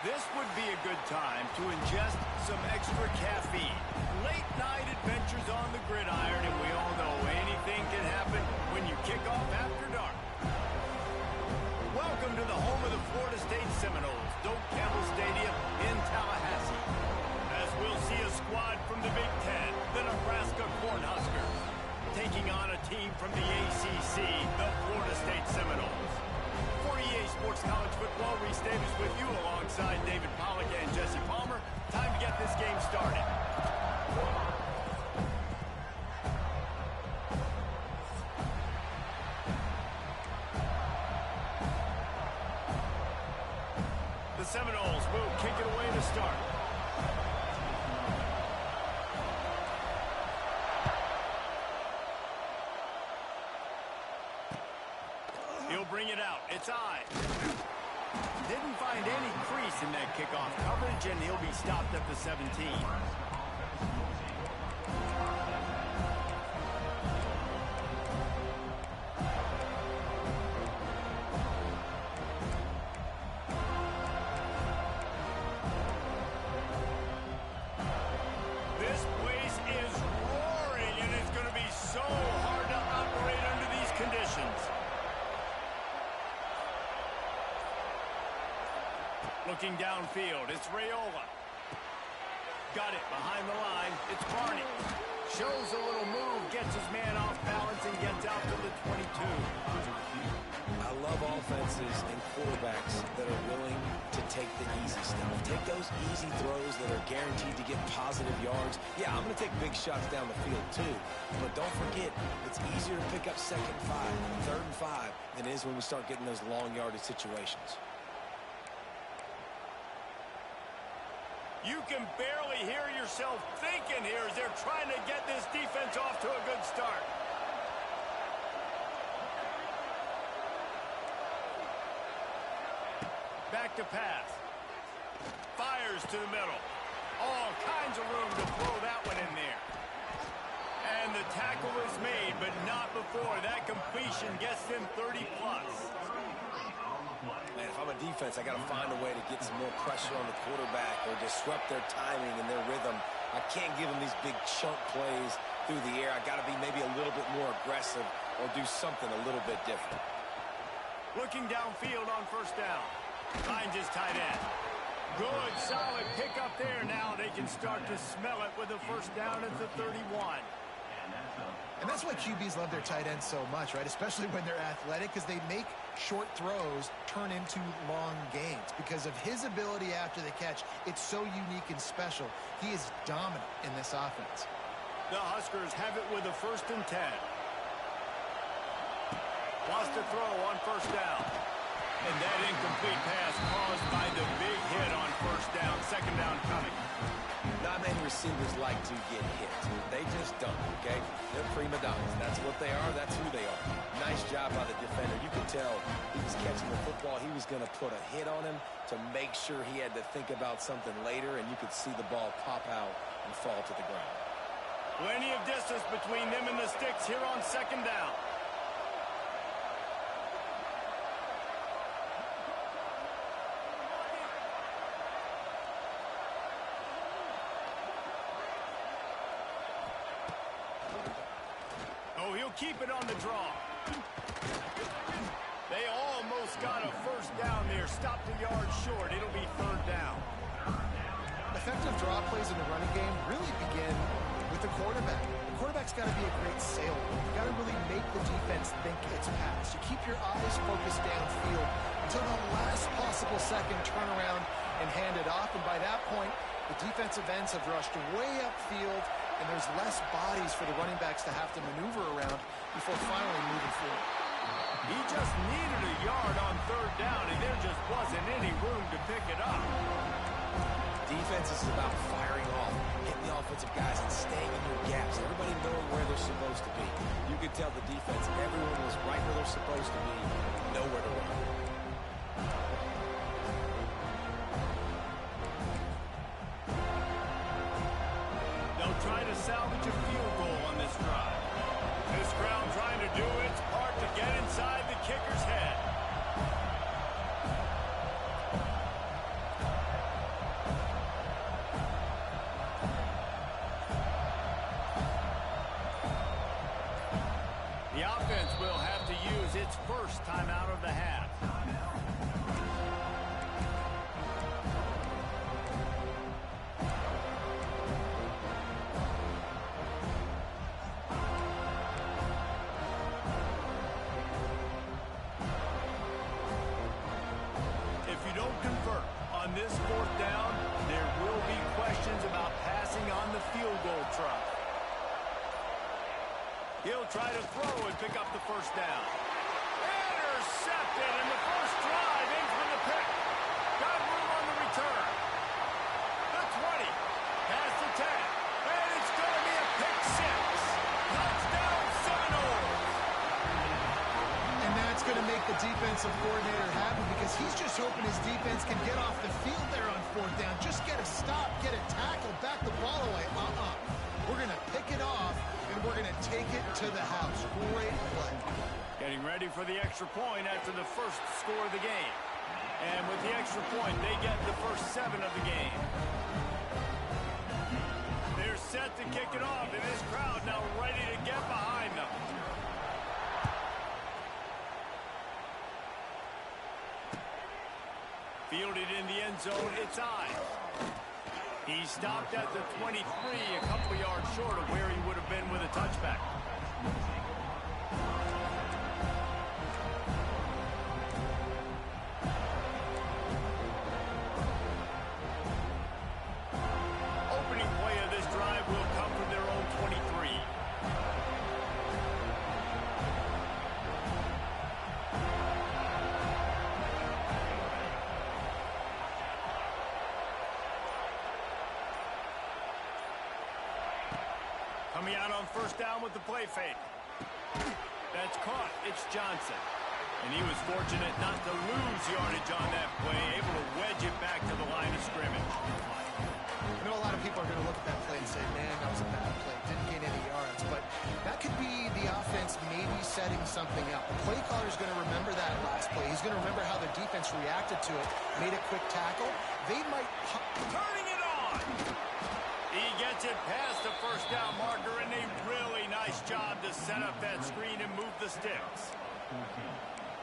This would be a good time to ingest some extra caffeine. Late night adventures on the gridiron, and we all know anything can happen when you kick off after dark. Welcome to the home of the Florida State Seminoles, Doak Campbell Stadium in Tallahassee. As we'll see a squad from the Big Ten, the Nebraska Cornhuskers, taking on a team from the ACC, the Florida State Seminoles. For EA Sports College Football, Reese Davis with you alongside David Pollack and Jesse Palmer. Time to get this game started. The Seminoles will kick it away to start. He'll bring it out. It's I. Didn't find any crease in that kickoff coverage, and he'll be stopped at the 17. This place is roaring, and it's going to be so hard to operate under these conditions. Looking downfield, it's Raiola. Got it behind the line. It's Barney. Shows a little move, gets his man off balance, and gets out to the 22. I love offenses and quarterbacks that are willing to take the easy stuff. Take those easy throws that are guaranteed to get positive yards. Yeah, I'm going to take big shots down the field too. But don't forget, it's easier to pick up 2nd and 5, 3rd and 5 than it is when we start getting those long yardage situations. You can barely hear yourself thinking here as they're trying to get this defense off to a good start. Back to pass. Fires to the middle. All kinds of room to throw that one in there. And the tackle is made, but not before that completion gets them 30-plus. Man, if I'm a defense, I got to find a way to get some more pressure on the quarterback or disrupt their timing and their rhythm. I can't give them these big chunk plays through the air. I got to be maybe a little bit more aggressive or do something a little bit different. Looking downfield on 1st down. Finds his tight end. Good, solid pickup there. Now they can start to smell it with a 1st down at the 31. And that's why QBs love their tight ends so much, right? Especially when they're athletic, because they make short throws turn into long gains. Because of his ability after the catch, it's so unique and special. He is dominant in this offense. The Huskers have it with a 1st and 10. Wants to throw on 1st down. And that incomplete pass caused by the big hit on 1st down. 2nd down coming. Not many receivers like to get hit. They just don't, okay? They're prima donnas. That's what they are. That's who they are. Nice job by the defender. You could tell he was catching the football. He was going to put a hit on him to make sure he had to think about something later, and you could see the ball pop out and fall to the ground. Plenty of distance between them and the sticks here on 2nd down. Keep it on the draw. They almost got a 1st down there. Stopped a yard short. It'll be 3rd down. Effective draw plays in the running game really begin with the quarterback. The quarterback's got to be a great sailor. You've got to really make the defense think it's pass. You keep your eyes focused downfield until the last possible second, turn around and hand it off. And by that point, the defensive ends have rushed way upfield, and there's less bodies for the running backs to have to maneuver around before finally moving forward. He just needed a yard on 3rd down, and there just wasn't any room to pick it up. Defense is about firing off, hitting the offensive guys and staying in your gaps. Everybody knowing where they're supposed to be. You could tell the defense, everyone was right where they're supposed to be, nowhere to run. They'll try to salvage a field goal on this drive. This crowd trying to do its part to get inside the kicker's head. first timeout of the half. If you don't convert on this fourth down, there will be questions about passing on the field goal try. He'll try to throw and pick up the first down. Intercepted, and the first drive ends with a pick. Got room on the return. The 20, past the 10, and it's going to be a pick six. Touchdown Seminoles. And that's going to make the defensive coordinator happy because he's just hoping his defense can get off the field there on fourth down. Just get a stop, get a tackle, back the ball away. We're going to pick it off, and we're going to take it to the house. Great play. Getting ready for the extra point after the first score of the game. And with the extra point, they get the first 7 of the game. They're set to kick it off, and this crowd now ready to get behind them. Fielded in the end zone, it's Ives. He stopped at the 23, a couple of yards short of where he would have been with a touchback. Opening play of this drive will come from their own 23. Coming out on first down with the play fake. That's caught. It's Johnson. And he was fortunate not to lose yardage on that play, able to wedge it back to the line of scrimmage. I know a lot of people are going to look at that play and say, man, that was a bad play. Didn't gain any yards. But that could be the offense maybe setting something up. The play caller is going to remember that last play. He's going to remember how the defense reacted to it, made a quick tackle. They might... Turning it on! He gets it past the first down marker, and a really nice job to set up that screen and move the sticks.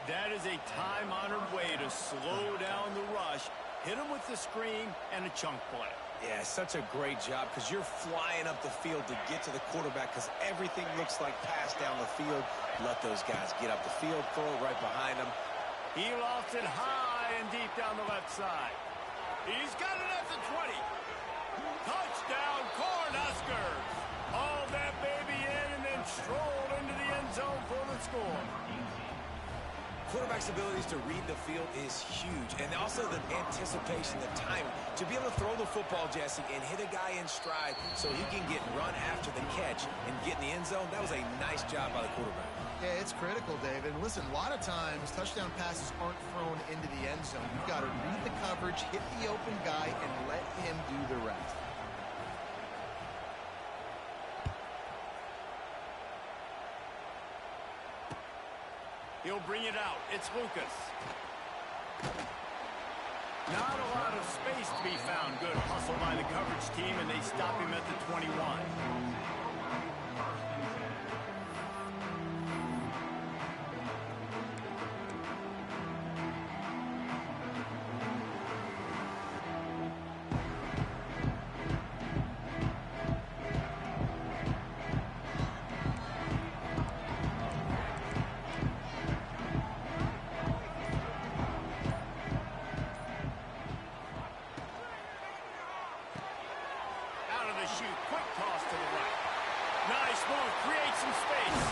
That is a time-honored way to slow down the rush, hit him with the screen, and a chunk play. Yeah, such a great job because you're flying up the field to get to the quarterback because everything looks like pass down the field. Let those guys get up the field, throw it right behind them. He lofts it high and deep down the left side. He's got it at the 20. Touchdown, Cornhuskers. Hauled that baby in and then strolled into the end zone for the score. Quarterback's abilities to read the field is huge, and also the anticipation, the time to be able to throw the football, Jesse, and hit a guy in stride so he can get run after the catch and get in the end zone. That was a nice job by the quarterback. Yeah, it's critical, David. And listen, a lot of times touchdown passes aren't thrown into the end zone. You've got to read the coverage, hit the open guy, and let him do the rest. He'll bring it out. It's Lucas. Not a lot of space to be found. Good hustle by the coverage team, and they stop him at the 21. Shoot, quick toss to the right. Nice move, creates some space.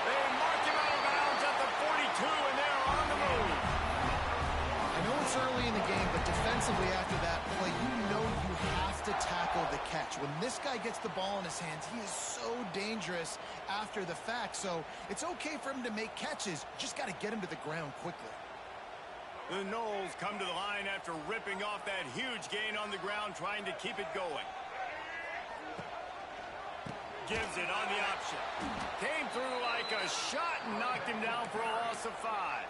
They mark him out of bounds at the 42, and they're on the move. I know it's early in the game, but defensively after that play, you know you have to tackle the catch. When this guy gets the ball in his hands, he is so dangerous after the fact. So it's okay for him to make catches. Just got to get him to the ground quickly. The Noles come to the line after ripping off that huge gain on the ground, trying to keep it going. Gives it on the option. Came through like a shot and knocked him down for a loss of 5.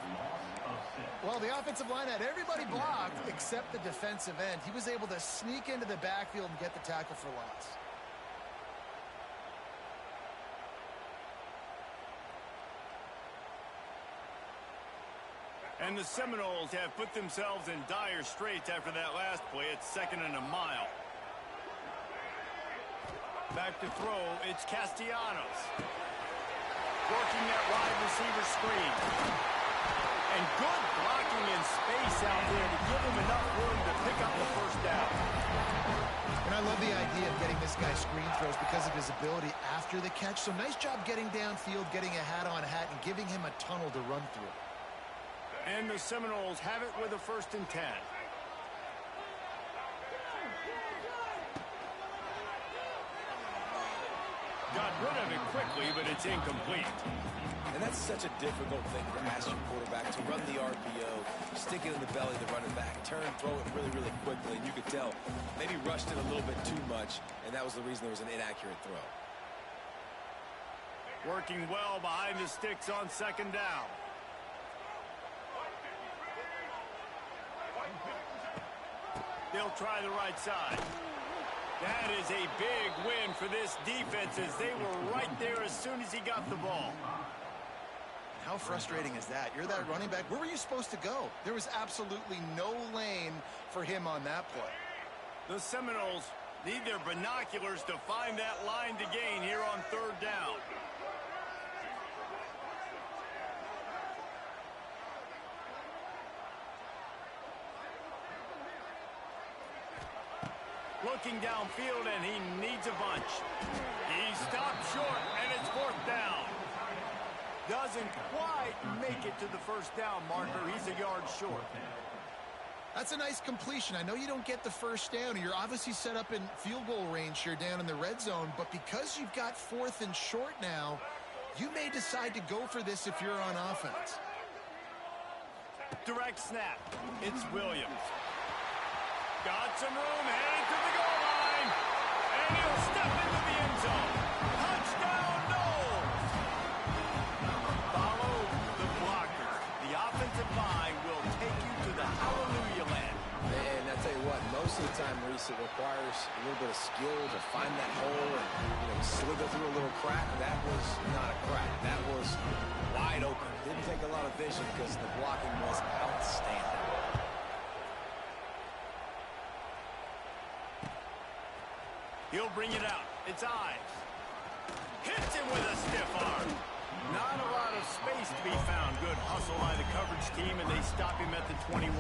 Well, the offensive line had everybody blocked except the defensive end. He was able to sneak into the backfield and get the tackle for loss. And the Seminoles have put themselves in dire straits after that last play. It's 2nd and a mile. Back to throw, it's Castellanos. Working that wide receiver screen. And good blocking in space out there to give him enough room to pick up the first down. And I love the idea of getting this guy screen throws because of his ability after the catch. So nice job getting downfield, getting a hat-on-hat, and giving him a tunnel to run through. And the Seminoles have it with a 1st and 10. Got rid of it quickly, but it's incomplete. And that's such a difficult thing to ask your quarterback, to run the RPO, stick it in the belly to run it back, turn, throw it really, really quickly. And you could tell maybe rushed it a little bit too much, and that was the reason there was an inaccurate throw. Working well behind the sticks on 2nd down. They'll try the right side. That is a big win for this defense as they were right there as soon as he got the ball. How frustrating is that? You're that running back. Where were you supposed to go? There was absolutely no lane for him on that play. The Seminoles need their binoculars to find that line to gain here on 3rd down. Looking downfield, and he needs a bunch. He stopped short, and it's 4th down. Doesn't quite make it to the 1st down marker. He's a yard short. That's a nice completion. I know you don't get the 1st down. You're obviously set up in field goal range here down in the red zone, but because you've got 4th and short now, you may decide to go for this if you're on offense. Direct snap. It's Williams. Got some room, heading to the goal line, and he'll step into the end zone. Touchdown, Noles! Follow the blocker. The offensive line will take you to the hallelujah land. And I tell you what, most of the time, Reese, it requires a little bit of skill to find that hole and slither through a little crack. That was not a crack. That was wide open. Didn't take a lot of vision because the blocking was outstanding. He'll bring it out. It's Ives. Hits him with a stiff arm. Not a lot of space to be found. Good hustle by the coverage team, and they stop him at the 21.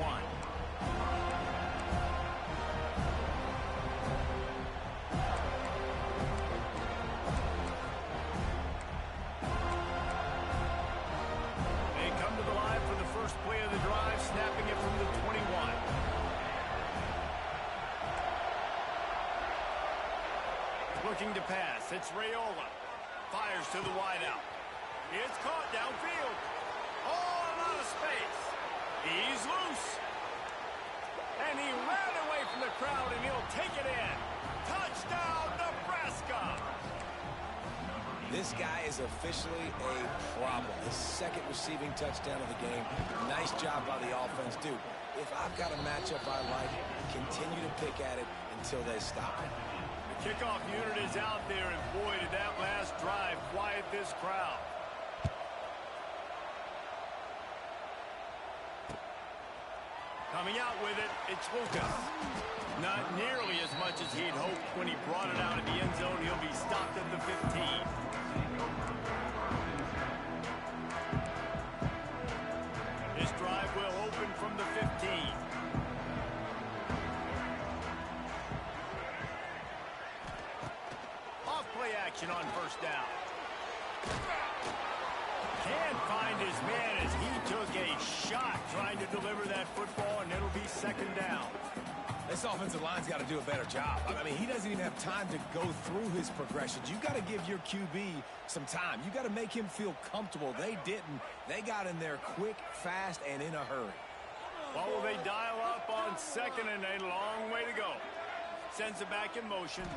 They come to the line for the first play of the drive, snapping it from the 21. Looking to pass. It's Raiola. Fires to the wideout. It's caught downfield. All out of space. He's loose. And he ran away from the crowd, and he'll take it in. Touchdown, Nebraska! This guy is officially a problem. His 2nd receiving touchdown of the game. Nice job by the offense. Dude, if I've got a matchup I like, continue to pick at it until they stop it. Kickoff unit is out there, and boy, did that last drive quiet this crowd. Coming out with it, it's Lucas. Not nearly as much as he'd hoped when he brought it out of the end zone. He'll be stopped at the 15. This drive will open from the 15. Play action on 1st down. Can't find his man as he took a shot trying to deliver that football, and it'll be 2nd down. This offensive line's got to do a better job. I mean, he doesn't even have time to go through his progressions. You got to give your QB some time. You got to make him feel comfortable. They didn't. They got in there quick, fast, and in a hurry. Well, will they dial up on 2nd and a long way to go? Sends it back in motion.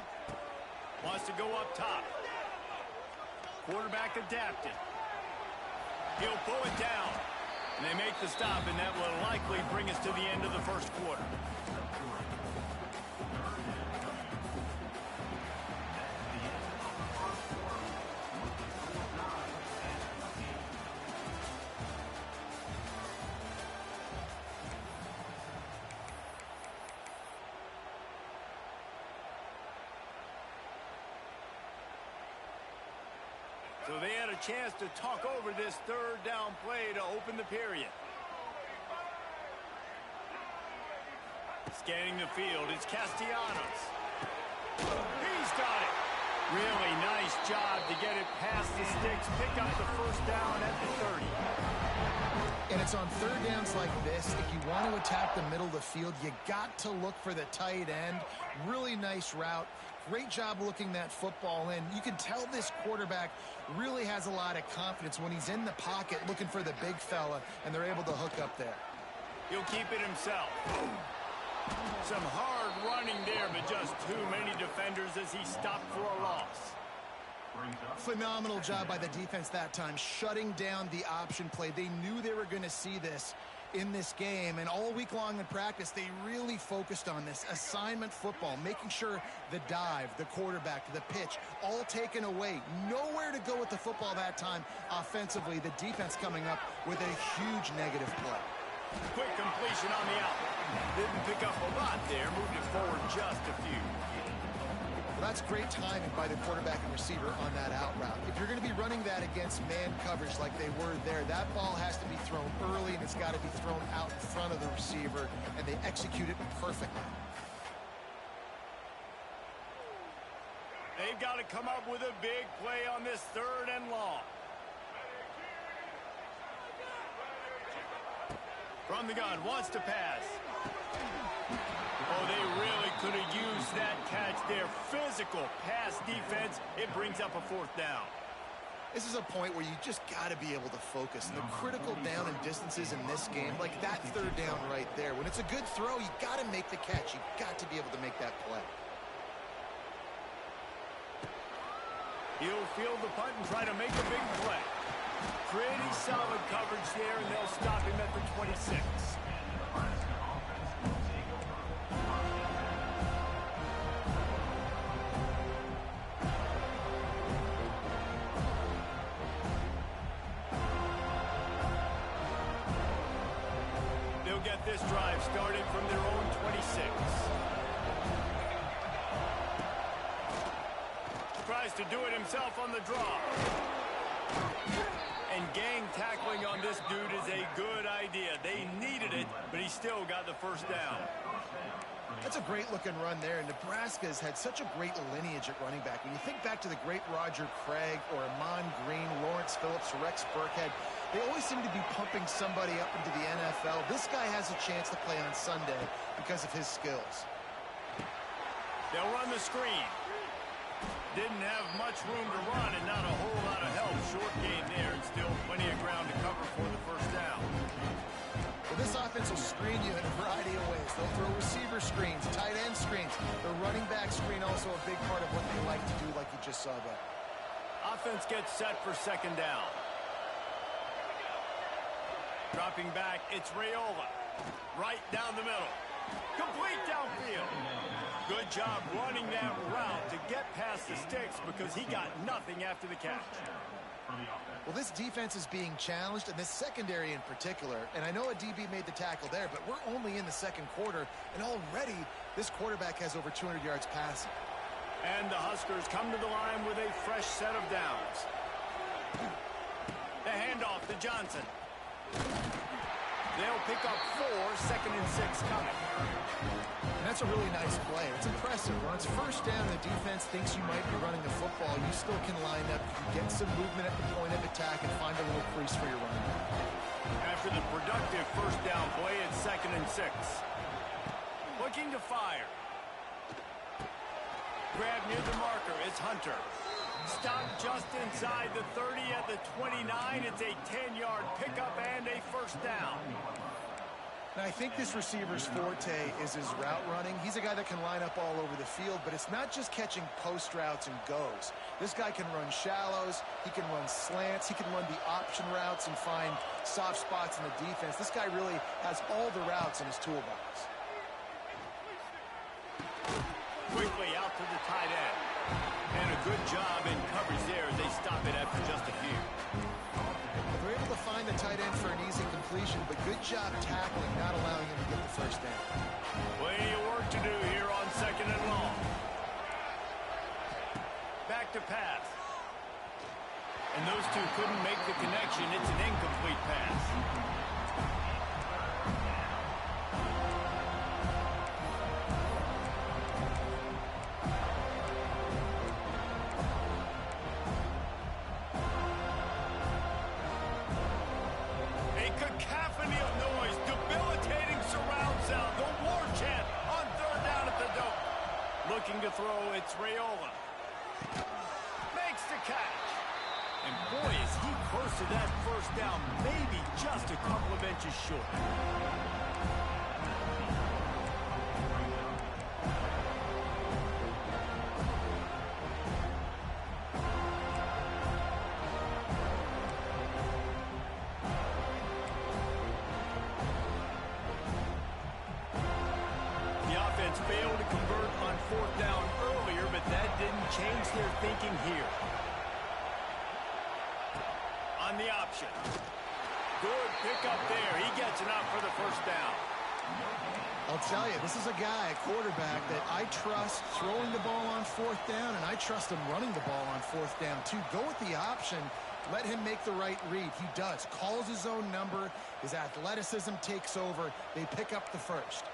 Wants to go up top. Quarterback adapted. He'll pull it down. And they make the stop, and that will likely bring us to the end of the 1st quarter. So they had a chance to talk over this third down play to open the period. Scanning the field, it's Castellanos. He's got it. Really nice job to get it past the sticks, pick up the first down at the 30. And it's on third downs like this. If you want to attack the middle of the field, you got to look for the tight end. Really nice route. Great job looking that football in. You can tell this quarterback really has a lot of confidence when he's in the pocket looking for the big fella, and they're able to hook up there. He'll keep it himself. Some hard running there, but just too many defenders as he stopped for a loss. Phenomenal job by the defense that time, shutting down the option play. They knew they were going to see this in this game, and all week long in practice, they really focused on this assignment football, making sure the dive, the quarterback, the pitch, all taken away. Nowhere to go with the football that time offensively. The defense coming up with a huge negative play. Quick completion on the out. Didn't pick up a lot there, moved it forward just a few. Well, that's great timing by the quarterback and receiver on that out route. If you're going to be running that against man coverage like they were there, that ball has to be thrown early, and it's got to be thrown out in front of the receiver, and they execute it perfectly. They've got to come up with a big play on this third and long. From the gun, wants to pass. Oh, they really could have used that catch there. Physical pass defense. It brings up a fourth down. This is a point where you just got to be able to focus. And the critical down and distances in this game, like that third down right there. When it's a good throw, you got to make the catch. You got to be able to make that play. He'll field the punt and try to make a big play. Pretty solid coverage there, and they'll stop him at the 26. They'll get this drive started from their own 26. Tries to do it himself on the draw. And gang tackling on this dude is a good idea. They needed it, but he still got the first down. That's a great-looking run there. And Nebraska's had such a great lineage at running back. When you think back to the great Roger Craig or Amon Green, Lawrence Phillips, Rex Burkhead, they always seem to be pumping somebody up into the NFL. This guy has a chance to play on Sunday because of his skills. They'll run the screen. Didn't have much room to run and not a whole lot of help. Short game there and still plenty of ground to cover for the first down. Well, this offense will screen you in a variety of ways. They'll throw receiver screens, tight end screens. The running back screen also a big part of what they like to do, like you just saw there. Offense gets set for second down. Dropping back, it's Raiola. Right down the middle. Complete downfield. Good job running that route to get past the sticks because he got nothing after the catch. Well, this defense is being challenged, and this secondary in particular. And I know a DB made the tackle there, but we're only in the second quarter, and already this quarterback has over 200 yards passing. And the Huskers come to the line with a fresh set of downs. The handoff to Johnson. They'll pick up 4, 2nd and 6 coming. And that's a really nice play. It's impressive. When it's first down, the defense thinks you might be running the football. You still can line up, you can get some movement at the point of attack and find a little crease for your running back. After the productive first down play, it's 2nd and 6. Looking to fire. Grab near the marker, it's Hunter. Stopped just inside the 30 at the 29. It's a 10-yard pickup and a first down. Now, I think this receiver's forte is his route running. He's a guy that can line up all over the field, but it's not just catching post routes and goes. This guy can run shallows, he can run slants, he can run the option routes and find soft spots in the defense. This guy really has all the routes in his toolbox. Quickly out to the tight end. And a good job in coverage there as they stop it after just a few. They're able to find the tight end for an easy completion, but good job tackling, not allowing him to get the first down. Plenty of work to do here on 2nd and long. Back to pass. And those two couldn't make the connection. It's an incomplete pass. A cacophony of noise, debilitating surround sound, the war chant on third down at the Dome. Looking to throw, it's Raiola. Makes the catch. And boy, is he close to that first down, maybe just a couple of inches short. The offense failed to convert on fourth down earlier, but that didn't change their thinking here. On the option. Good pick up there. He gets it out for the first down. I'll tell you, this is a guy, a quarterback, that I trust throwing the ball on fourth down, and I trust him running the ball on fourth down, too. Go with the option. Let him make the right read. He does. Calls his own number. His athleticism takes over. They pick up the first.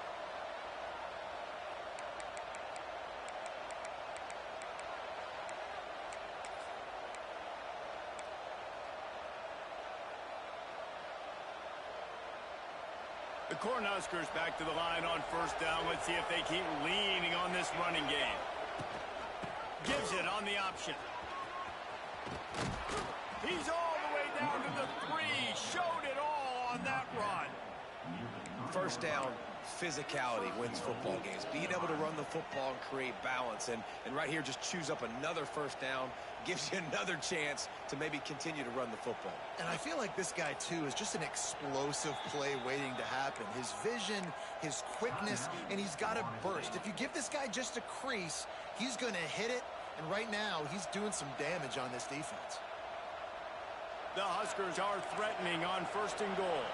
The Cornhuskers back to the line on first down. Let's see if they keep leaning on this running game. Gives it on the option. He's all the way down to the 3. Showed it all on that run. First down, physicality wins football games. Being able to run the football and create balance. And right here, just choose up another first down. Gives you another chance to maybe continue to run the football. And I feel like this guy, too, is just an explosive play waiting to happen. His vision, his quickness, and he's got a burst. If you give this guy just a crease, he's going to hit it. And right now, he's doing some damage on this defense. The Huskers are threatening on first and goal.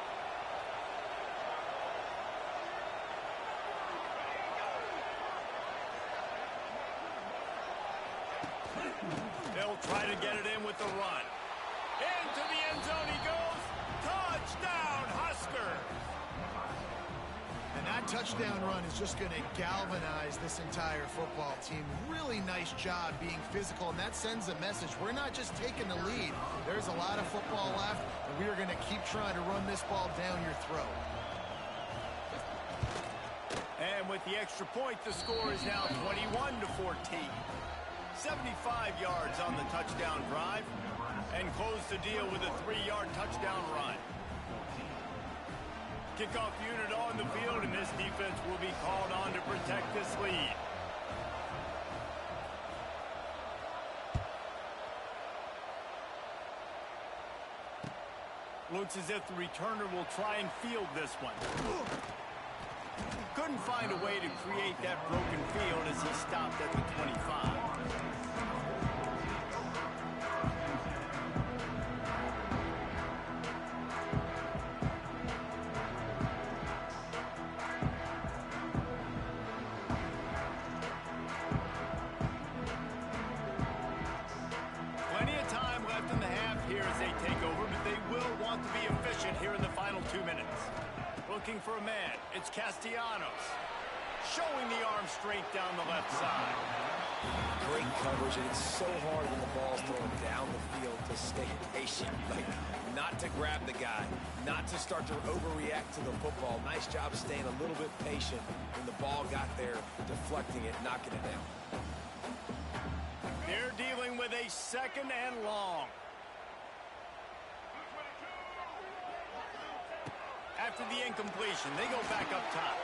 They'll try to get it in with the run. Into the end zone he goes. Touchdown, Huskers! And that touchdown run is just going to galvanize this entire football team. Really nice job being physical, and that sends a message. We're not just taking the lead. There's a lot of football left, and we are going to keep trying to run this ball down your throat. And with the extra point, the score is now 21-14. 75 yards on the touchdown drive, and close the deal with a 3-yard touchdown run. Kickoff unit on the field, and this defense will be called on to protect this lead. Looks as if the returner will try and field this one. Couldn't find a way to create that broken field as he stopped at the 25. Plenty of time left in the half here as they take over, but they will want to be efficient here in the final 2 minutes. Looking for a man, it's Castellanos. Showing the arm strength down the left side. Great coverage, and it's so hard when the ball's thrown down the field to stay patient. Like, not to grab the guy, not to start to overreact to the football. Nice job staying a little bit patient when the ball got there, deflecting it, knocking it down. They're dealing with a second and long. After the incompletion, they go back up top.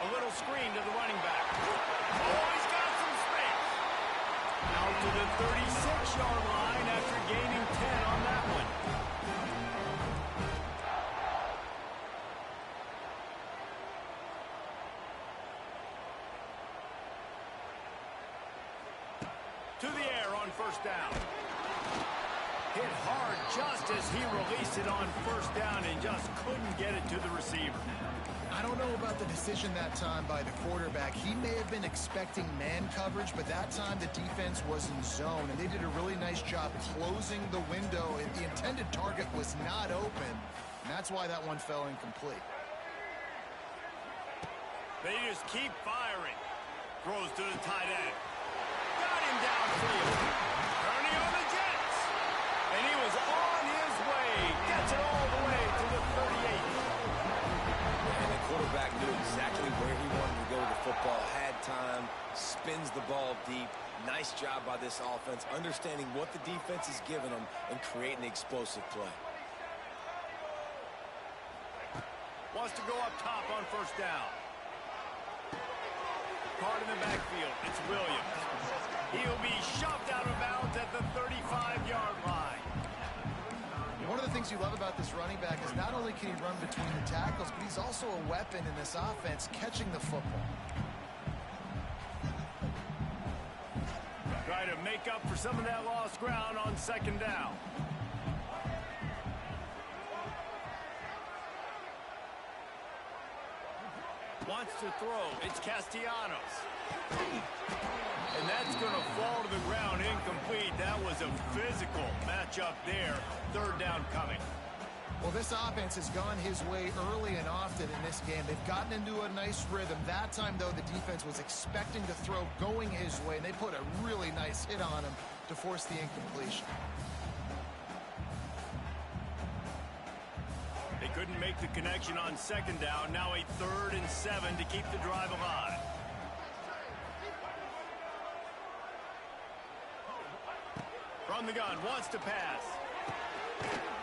A little screen to the running back. Oh, he's got some space. Out to the 36-yard line after gaining 10 on that one. To the air on first down. Hit hard just as he released it on first down and just couldn't get it to the receiver. I don't know about the decision that time by the quarterback. He may have been expecting man coverage, but that time the defense was in zone, and they did a really nice job closing the window. The intended target was not open, and that's why that one fell incomplete. They just keep firing. Throws to the tight end. Got him downfield. Ernie on the Jets. And he was on his way. Gets it all the way to the 38. And the quarterback knew exactly where he wanted to go with the football. Had time. Spins the ball deep. Nice job by this offense, understanding what the defense is giving them and creating the explosive play. Wants to go up top on first down. Card in the backfield. It's Williams. He'll be shoved out of bounds at the 35-yard line. One of the things you love about this running back is not only can he run between the tackles, but he's also a weapon in this offense, catching the football. Try to make up for some of that lost ground on second down. Wants to throw. It's Castellanos. And that's going to fall to the ground incomplete. That was a physical matchup there. Third down coming. Well, this offense has gone his way early and often in this game. They've gotten into a nice rhythm. That time, though, the defense was expecting to throw going his way, and they put a really nice hit on him to force the incompletion. They couldn't make the connection on second down. Now a 3rd and 7 to keep the drive alive. From the gun, wants to pass.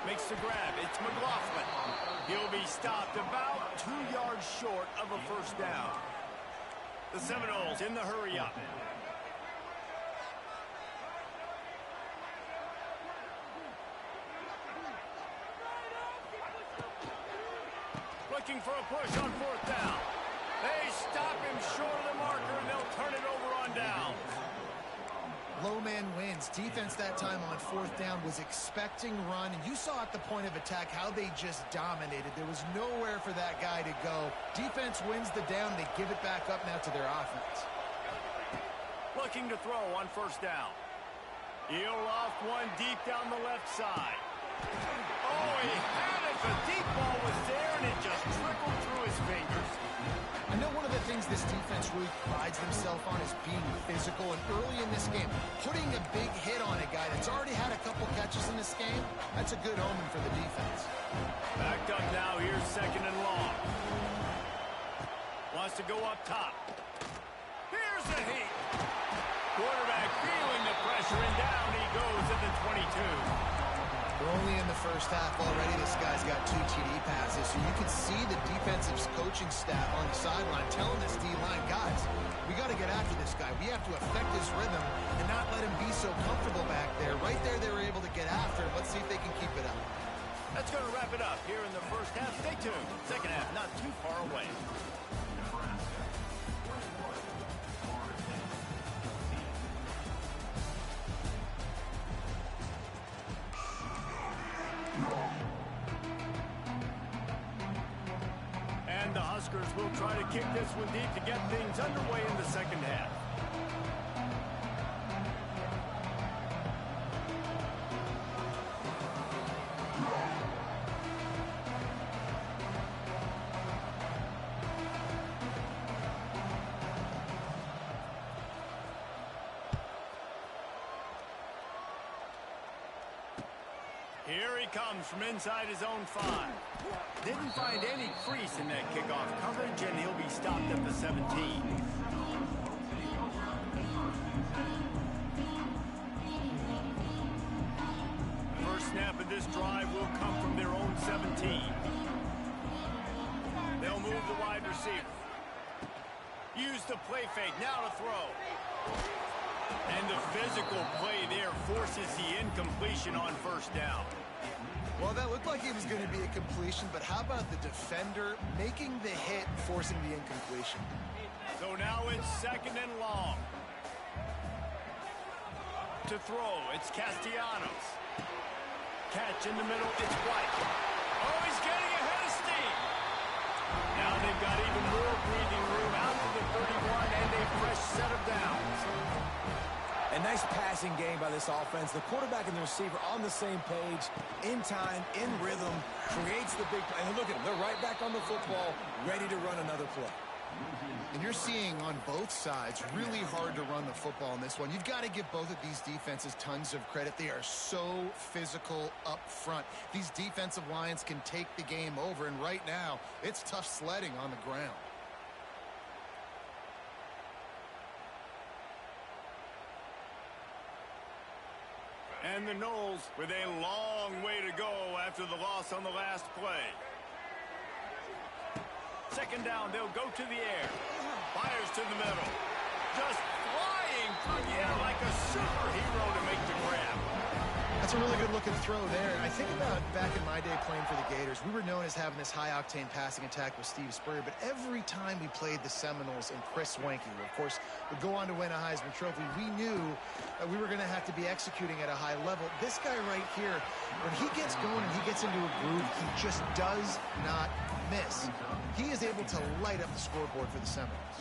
Makes the grab. It's McLaughlin. He'll be stopped about 2 yards short of a first down. The Seminoles in the hurry up. Looking for a push on 4th down. They stop him short of the marker, and they'll turn it over on downs. Low man wins. Defense that time on 4th down was expecting run, and you saw at the point of attack how they just dominated. There was nowhere for that guy to go. Defense wins the down. They give it back up now to their offense. Looking to throw on first down. He'll loft one deep down the left side. Oh, he had it. The deep ball was there, and it just trickled through his fingers. I know one of the things this defense really prides themselves on is being physical, and early in this game, putting a big hit on a guy that's already had a couple catches in this game, that's a good omen for the defense. Backed up now, here's 2nd and long. Wants to go up top. Here's the heat. Quarterback feeling the pressure, and down he goes at the 22. We're only in the first half already. This guy's got 2 TD passes, so you can see the defensive coaching staff on the sideline telling this D-line, guys, we got to get after this guy. We have to affect his rhythm and not let him be so comfortable back there. Right there, they were able to get after him. Let's see if they can keep it up. That's going to wrap it up here in the first half. Stay tuned. Second half not too far away. And the Huskers will try to kick this one deep to get things underway in the second half. Here he comes from inside his own 5. Didn't find any crease in that kickoff coverage, and he'll be stopped at the 17. First snap of this drive will come from their own 17. They'll move the wide receiver. Use the play fake, now to throw. And the physical play there forces the incompletion on first down. Well, that looked like it was going to be a completion, but how about the defender making the hit, forcing the incompletion? So now it's 2nd and long. To throw, it's Castellanos. catch in the middle. It's White. Oh, he's getting ahead of steam. Now they've got even more breathing room out to the 31 and a fresh set of downs. A nice passing game by this offense. The quarterback and the receiver on the same page, in time, in rhythm, creates the big play. And look at them. They're right back on the football, ready to run another play. And you're seeing on both sides really hard to run the football in this one. You've got to give both of these defenses tons of credit. They are so physical up front. These defensive lines can take the game over, and right now, it's tough sledding on the ground. And the Noles with a long way to go after the loss on the last play. Second down, they'll go to the air. Fires to the middle. Just flying through the air like a superhero to make the grab. That's a really good-looking throw there. I think about back in my day playing for the Gators, we were known as having this high-octane passing attack with Steve Spurrier, but every time we played the Seminoles and Chris Wenke, who, of course, would go on to win a Heisman Trophy, we knew that we were going to have to be executing at a high level. This guy right here, when he gets going and he gets into a groove, he just does not miss. He is able to light up the scoreboard for the Seminoles.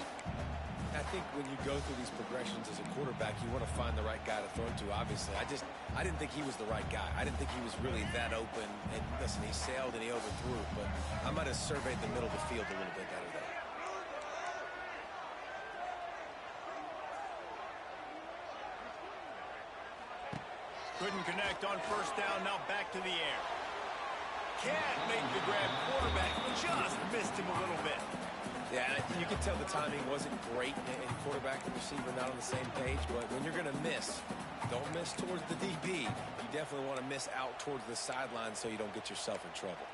I think when you go through these progressions as a quarterback, you want to find the right guy to throw to, obviously. I didn't think he was the right guy. I didn't think he was really that open. And listen, he sailed and he overthrew, but I might have surveyed the middle of the field a little bit better there. Couldn't connect on first down, now back to the air. Can't make the grab. Quarterback just missed him a little bit. Yeah, you can tell the timing wasn't great, and quarterback and receiver not on the same page, but when you're going to miss, don't miss towards the DB. You definitely want to miss out towards the sideline so you don't get yourself in trouble.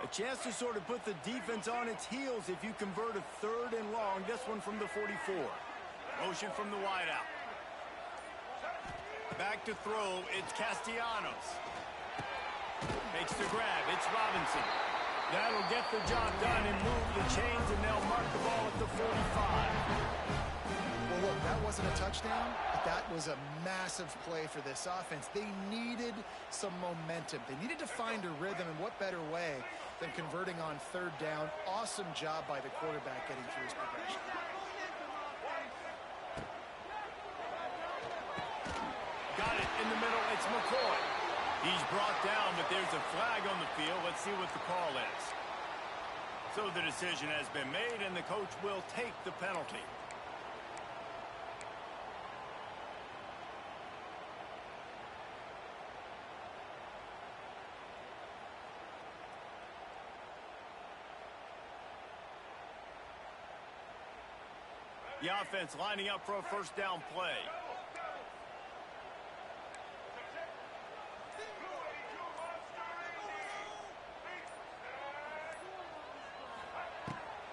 A chance to sort of put the defense on its heels if you convert a third and long. This one from the 44. Motion from the wideout. Back to throw. It's Castellanos. Makes the grab. It's Robinson. That'll get the job done and move the chains, and they'll mark the ball at the 45. Well, look, that wasn't a touchdown, but that was a massive play for this offense. They needed some momentum. They needed to find a rhythm, and what better way than converting on third down. Awesome job by the quarterback getting through his progression. Got it in the middle. It's McCoy. He's brought down, but there's a flag on the field. Let's see what the call is. So the decision has been made, and the coach will take the penalty. The offense lining up for a first down play.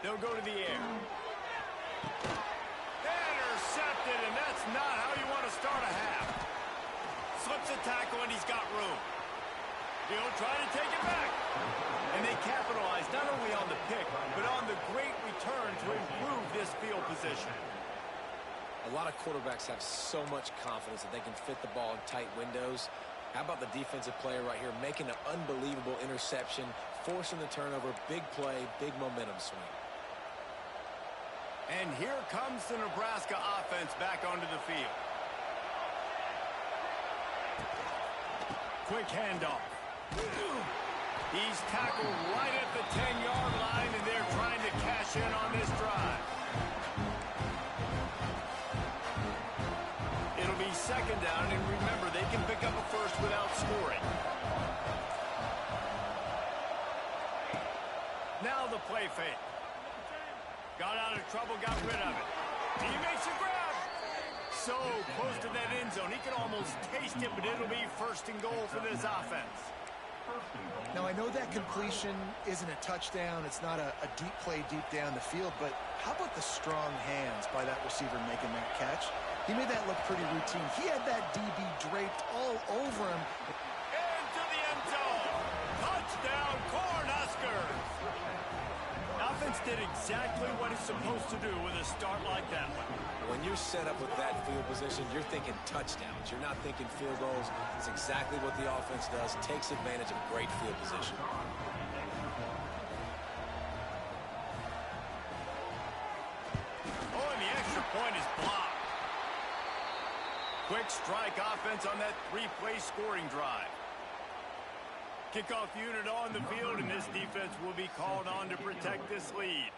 They'll go to the air. Intercepted, and that's not how you want to start a half. Slips a tackle, and he's got room. He'll try to take it back. And they capitalize not only on the pick, but on the great return to improve this field position. A lot of quarterbacks have so much confidence that they can fit the ball in tight windows. How about the defensive player right here making an unbelievable interception, forcing the turnover, big play, big momentum swing. And here comes the Nebraska offense back onto the field. Quick handoff. He's tackled right at the 10-yard line, and they're trying to cash in on this drive. It'll be second down, and remember, they can pick up a first without scoring. Now the play fake. Got out of trouble, got rid of it. He makes a grab. So close to that end zone. He can almost taste it, but it'll be first and goal for this offense. Now, I know that completion isn't a touchdown. It's not a deep play deep down the field, but how about the strong hands by that receiver making that catch? He made that look pretty routine. He had that DB draped all over him. Into the end zone. Touchdown, Cornhuskers! Offense did exactly what it's supposed to do with a start like that one. When you're set up with that field position, you're thinking touchdowns. You're not thinking field goals. It's exactly what the offense does. Takes advantage of great field position. Oh, and the extra point is blocked. Quick strike offense on that three-play scoring drive. Kickoff unit on the field, and this defense will be called on to protect this lead.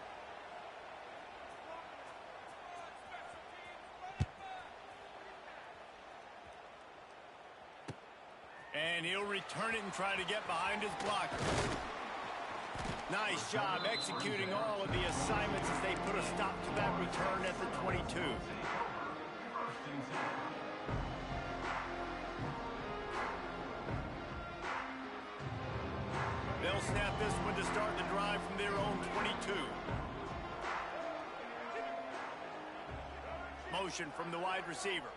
And he'll return it and try to get behind his blocker. Nice job executing all of the assignments as they put a stop to that return at the 22. They'll snap this one to start the drive from their own 22. Motion from the wide receiver.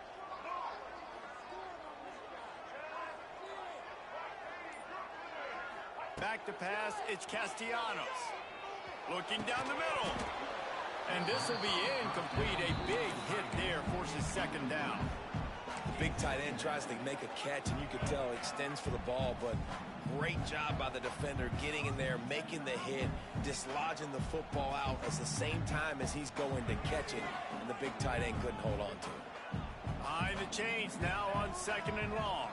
Back to pass, it's Castellanos. Looking down the middle. And this will be incomplete. A big hit there forces second down. Big tight end tries to make a catch, and you can tell extends for the ball, but great job by the defender getting in there, making the hit, dislodging the football out at the same time as he's going to catch it, and the big tight end couldn't hold on to it. Behind the chains now on second and long.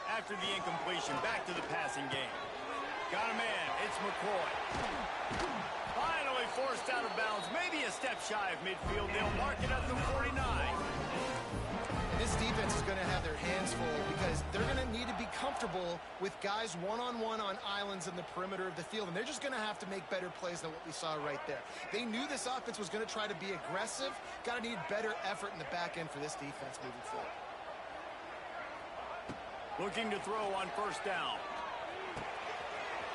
After the incompletion, back to the passing game. Got a man, it's McCoy. Finally forced out of bounds, maybe a step shy of midfield. They'll mark it at the 49. This defense is going to have their hands full because they're going to need to be comfortable with guys one-on-one on islands in the perimeter of the field, and they're just going to have to make better plays than what we saw right there. They knew this offense was going to try to be aggressive. Got to need better effort in the back end for this defense moving forward. Looking to throw on first down.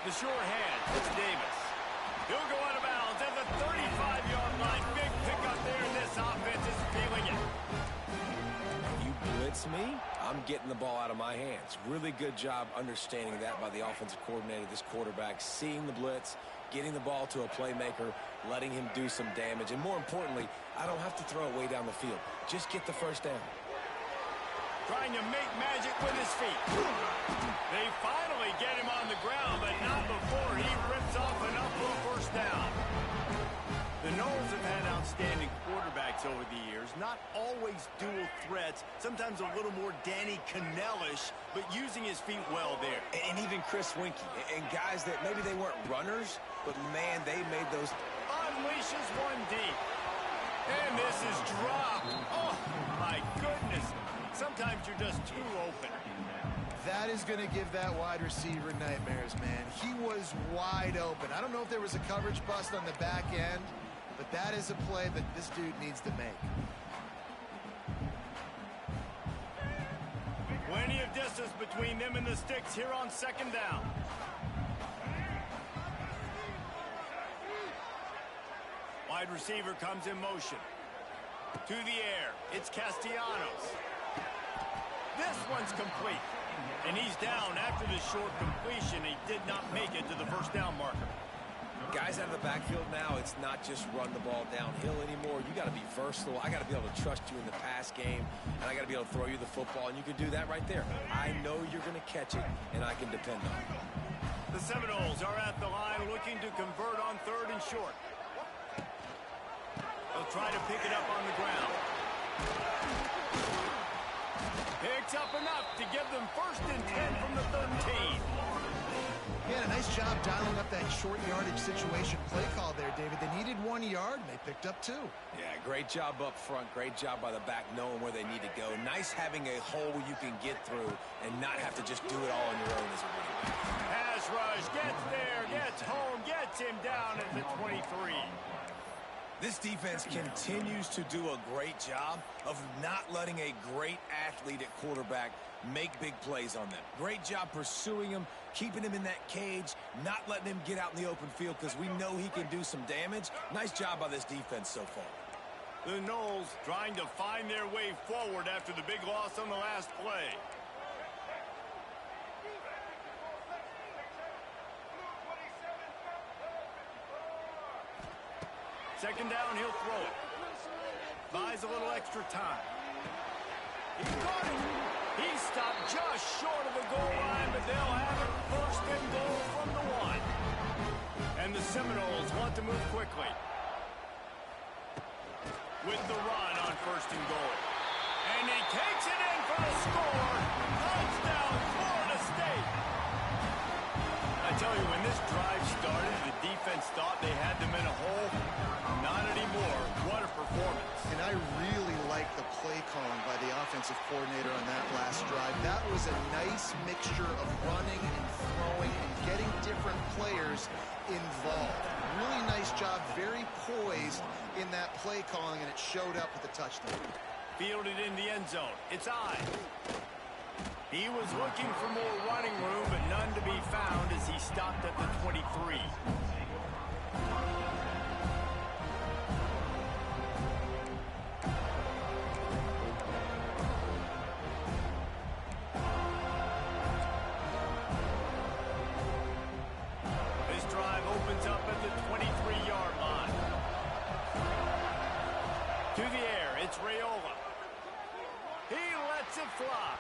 The sure hand, it's Davis. He'll go out of bounds at the 35-yard line. Big pickup there, and this offense is feeling it. You blitz me, I'm getting the ball out of my hands. Really good job understanding that by the offensive coordinator, this quarterback, seeing the blitz, getting the ball to a playmaker, letting him do some damage. And more importantly, I don't have to throw it way down the field. Just get the first down. Trying to make magic with his feet. They finally get him on the ground, but not before he rips off enough for a first down. The Noles have had outstanding quarterbacks over the years. Not always dual threats. Sometimes a little more Danny Cannell-ish, but using his feet well there. And even Chris Winkie. And guys that maybe they weren't runners, but man, they made those. Unleashes one deep. And this is dropped. Oh, my goodness. Sometimes you're just too open. That is going to give that wide receiver nightmares, man. He was wide open. I don't know if there was a coverage bust on the back end, but that is a play that this dude needs to make. Plenty of distance between them and the sticks here on second down. Wide receiver comes in motion. To the air, it's Castellanos. This one's complete. And he's down after the short completion. He did not make it to the first down marker. Guys out of the backfield now, it's not just run the ball downhill anymore. You got to be versatile. I got to be able to trust you in the pass game, and I got to be able to throw you the football, and you can do that right there. I know you're going to catch it, and I can depend on it. The Seminoles are at the line looking to convert on third and short. They'll try to pick it up on the ground. Picks up enough to give them first and 10 from the 13. Yeah, a nice job dialing up that short yardage situation play call there, David. They needed 1 yard, and they picked up 2. Yeah, great job up front. Great job by the back knowing where they need to go. Nice having a hole you can get through and not have to just do it all on your own as a running back. Pass rush, gets there, gets home, gets him down at the 23. This defense continues to do a great job of not letting a great athlete at quarterback make big plays on them. Great job pursuing him, keeping him in that cage, not letting him get out in the open field because we know he can do some damage. Nice job by this defense so far. The Noles trying to find their way forward after the big loss on the last play. Second down, he'll throw it. Buys a little extra time. He caught it. He stopped just short of the goal line, but they'll have it first and goal from the 1. And the Seminoles want to move quickly. With the run on first and goal. And he takes it in for the score. Touchdown, Florida State. I tell you, when this drive started, the defense thought they had them in a hole. Not anymore. What a performance. And I really like the play calling by the offensive coordinator on that last drive. That was a nice mixture of running and throwing and getting different players involved. Really nice job, very poised in that play calling, and it showed up with the touchdown. Fielded in the end zone. It's I. He was looking for more running room, but none to be found as he stopped at the 23. This drive opens up at the 23-yard line. To the air, it's Raiola. He lets it fly.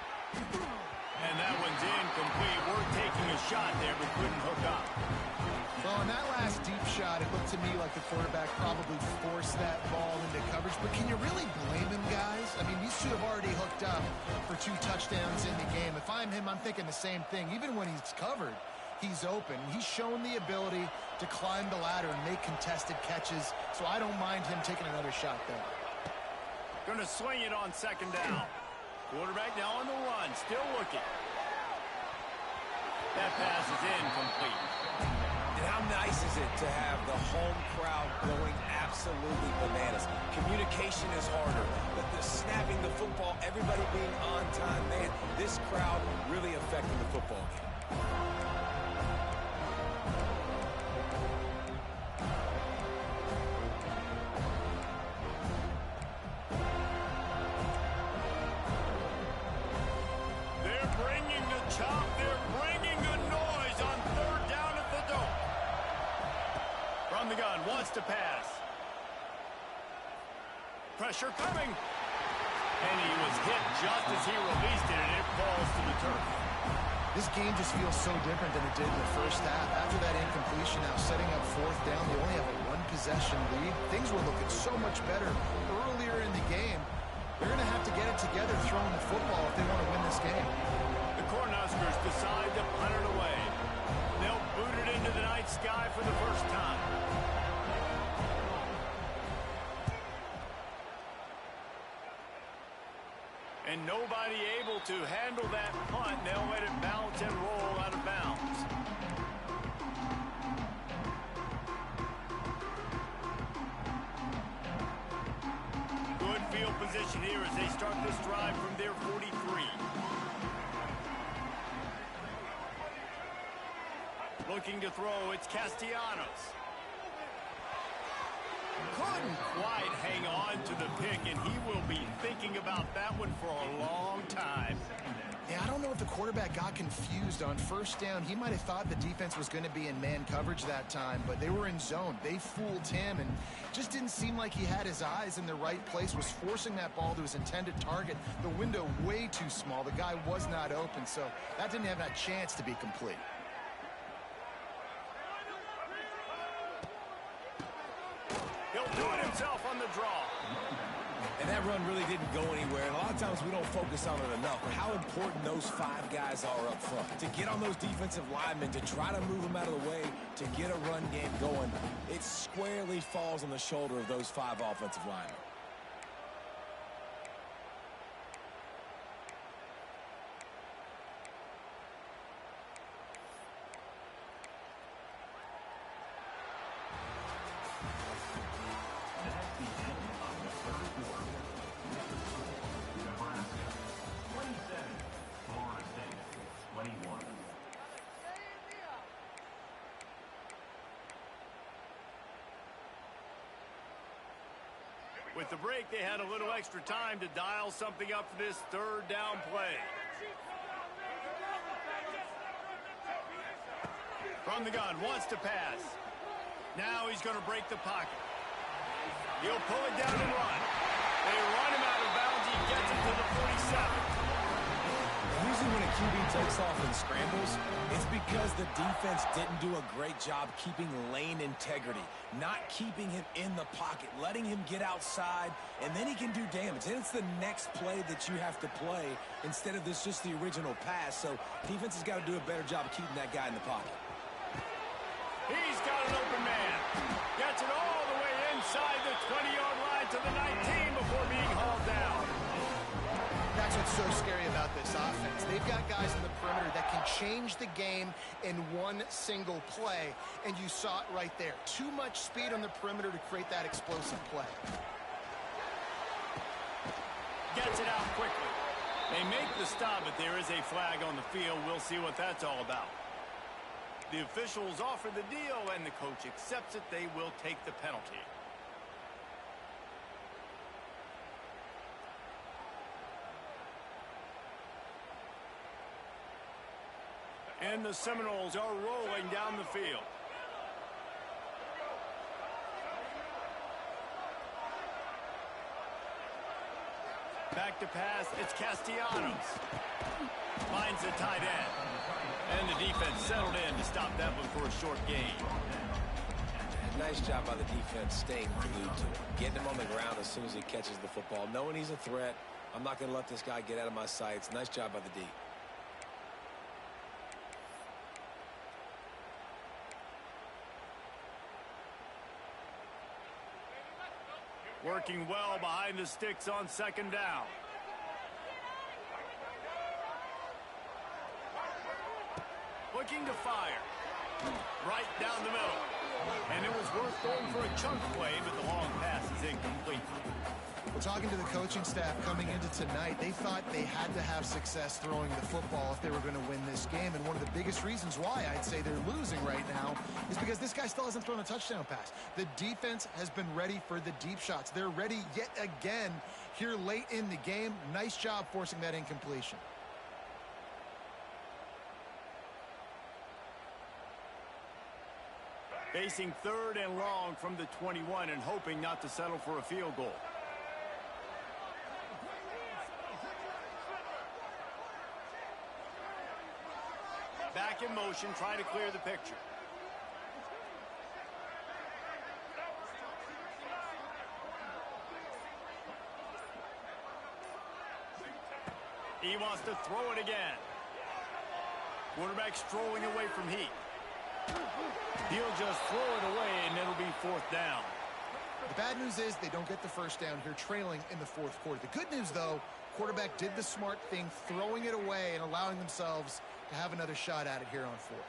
And that one's incomplete. We're taking a shot there, but couldn't hook up. Well, on that last deep shot, it looked to me like the quarterback probably forced that ball into coverage. But can you really blame him, guys? I mean, these two have already hooked up for 2 touchdowns in the game. If I'm him, I'm thinking the same thing. Even when he's covered, he's open. He's shown the ability to climb the ladder and make contested catches. So I don't mind him taking another shot there. Gonna swing it on second down. Quarterback now on the run, still looking. That pass is incomplete. And how nice is it to have the home crowd going absolutely bananas? Communication is harder, but the snapping the football, everybody being on time, man, this crowd really affecting the football game. They're bringing the noise on third down at the Dome. From the gun, wants to pass. Pressure coming. And he was hit just as he released it, and it falls to the turf. This game just feels so different than it did in the first half. After that incompletion, now setting up fourth down, they only have a 1-possession lead. Things were looking so much better earlier in the game. They're going to have to get it together throwing the football if they want to win this game. The Cornhuskers decide to punt it away. They'll boot it into the night sky for the first time. And nobody able to handle that punt. They'll let it bounce and roll out of bounds. Good field position here as they start this drive from their 43. Looking to throw, it's Castellanos. Couldn't quite hang on to the pick, and he will be thinking about that one for a long time. Yeah, I don't know if the quarterback got confused on first down. He might have thought the defense was going to be in man coverage that time, but they were in zone. They fooled him, and just didn't seem like he had his eyes in the right place, was forcing that ball to his intended target. The window way too small. The guy was not open, so that didn't have that chance to be complete. He'll do it himself on the draw. And that run really didn't go anywhere. And a lot of times we don't focus on it enough. But how important those 5 guys are up front. To get on those defensive linemen, to try to move them out of the way, to get a run game going, it squarely falls on the shoulder of those 5 offensive linemen. With the break, they had a little extra time to dial something up for this third down play. From the gun, wants to pass. Now he's going to break the pocket. He'll pull it down and run. They run him out of bounds. He gets it to the 47. Usually when a QB takes off and scrambles, it's because the defense didn't do a great job keeping lane integrity, not keeping him in the pocket, letting him get outside, and then he can do damage. And it's the next play that you have to play instead of this just the original pass. So defense has got to do a better job of keeping that guy in the pocket. He's got an open man. Gets it all the way inside the 20-yard line to the 19 before being hauled down. That's what's so scary about this offense. They've got guys in the perimeter that can change the game in one single play, and you saw it right there. Too much speed on the perimeter to create that explosive play. Gets it out quickly. They make the stop, but there is a flag on the field. We'll see what that's all about. The officials offer the deal, and the coach accepts it. They will take the penalty. And the Seminoles are rolling down the field. Back to pass, it's Castellanos. Finds the tight end. And the defense settled in to stop that one for a short gain. Nice job by the defense staying glued to him. Getting him on the ground as soon as he catches the football. Knowing he's a threat, I'm not going to let this guy get out of my sights. Nice job by the D. Working well behind the sticks on second down. Looking to fire. Right down the middle. And it was worth going for a chunk play, but the long pass is incomplete. Well, talking to the coaching staff coming into tonight, they thought they had to have success throwing the football if they were going to win this game. And one of the biggest reasons why I'd say they're losing right now is because this guy still hasn't thrown a touchdown pass. The defense has been ready for the deep shots. They're ready yet again here late in the game. Nice job forcing that incompletion. Facing third and long from the 21 and hoping not to settle for a field goal. Back in motion, trying to clear the picture. He wants to throw it again. Quarterback strolling away from Heat. He'll just throw it away, and it'll be fourth down. The bad news is they don't get the first down here, trailing in the fourth quarter. The good news, though, quarterback did the smart thing, throwing it away and allowing themselves to have another shot at it here on fourth.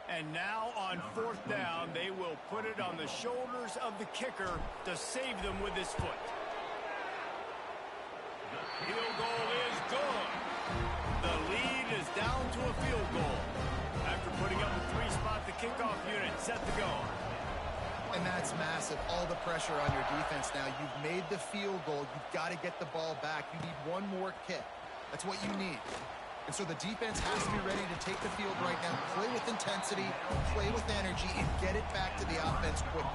And now on fourth down, they will put it on the shoulders of the kicker to save them with his foot. Field goal is good. The lead is down to a field goal. After putting up a three-spot, the kickoff unit set to go. And that's massive. All the pressure on your defense now. You've made the field goal. You've got to get the ball back. You need one more kick. That's what you need. And so the defense has to be ready to take the field right now, play with intensity, play with energy, and get it back to the offense quickly.